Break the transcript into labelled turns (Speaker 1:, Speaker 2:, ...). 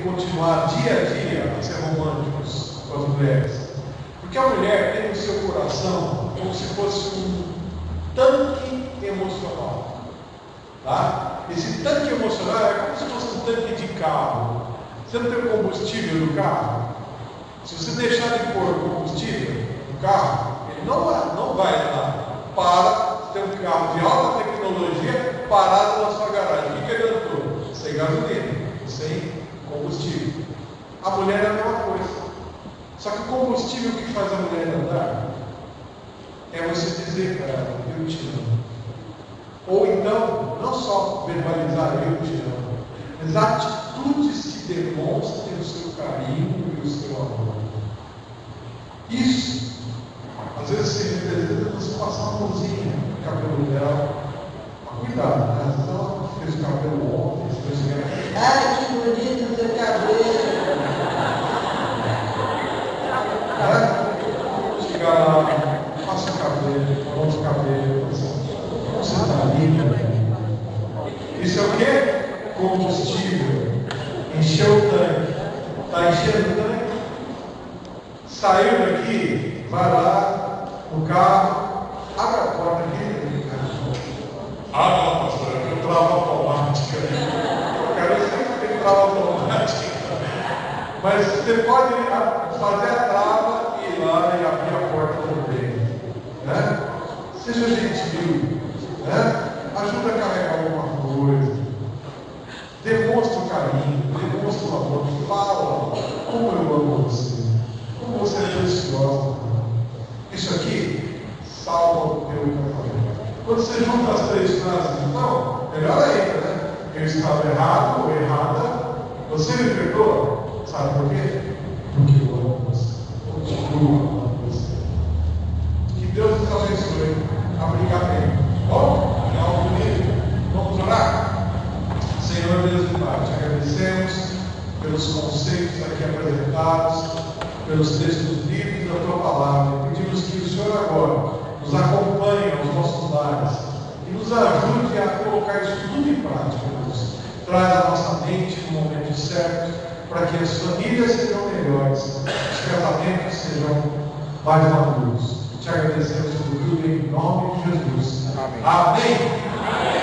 Speaker 1: continuar dia a dia a ser românticos com as mulheres. Porque a mulher tem no seu coração como se fosse um tanque emocional. Tá? Esse tanque emocional é como se fosse um tanque de carro. Você não tem combustível no carro? Se você deixar de pôr combustível no carro, ele não vai andar. Para, você tem um carro de alta tecnologia parado na sua garagem. O que ele andou? Sem gasolina, sem combustível. A mulher é a mesma coisa. Só que o combustível que faz a mulher andar é você dizer para ela, eu te amo. Ou então, não só verbalizar eu te amo, mas atitudes que demonstrem o seu carinho e o seu amor. Isso, às vezes se representa você passar uma mãozinha no cabelo dela. Mas cuidado, né? Às vezes ela fez o cabelo ontem, fez o cabelo. Ai, que bonito o seu cabelo! Chegar lá, passa o cabelo, arruma o cabelo, você está lindo. Isso é o quê? Combustível. Encheu o tanque. Está enchendo o tanque? Saiu daqui, vai lá no carro, abre a porta aqui. Abre, pastor, eu trava automática. Eu quero sempre que tem trava automática. Mas você pode fazer a trava e ir lá e abrir a porta também. Né? Seja gentil. Né? Ajuda a carregar alguma coisa. Demonstra o carinho, demonstra o amor. Fala como eu amo você. Como você é preciosa. Isso aqui salva o teu casamento. Quando você junta as três frases, então, melhor ainda, né? Eu estava errado ou errada. Você me perdoa? Sabe por quê? Porque eu amo você. Continuo amando você. Que Deus nos abençoe a brigar bem. Bom, é algo bonito. Vamos orar? Senhor Deus e Pai, te agradecemos pelos conceitos aqui apresentados, pelos textos lidos da tua palavra. Pedimos que o Senhor agora nos acompanhe aos nossos lares e nos ajude a colocar isso tudo em prática, Deus. Traz a nossa mente no momento certo, para que as famílias sejam melhores, os casamentos sejam mais maduros. Te agradecemos por tudo em nome de Jesus. Amém. Amém.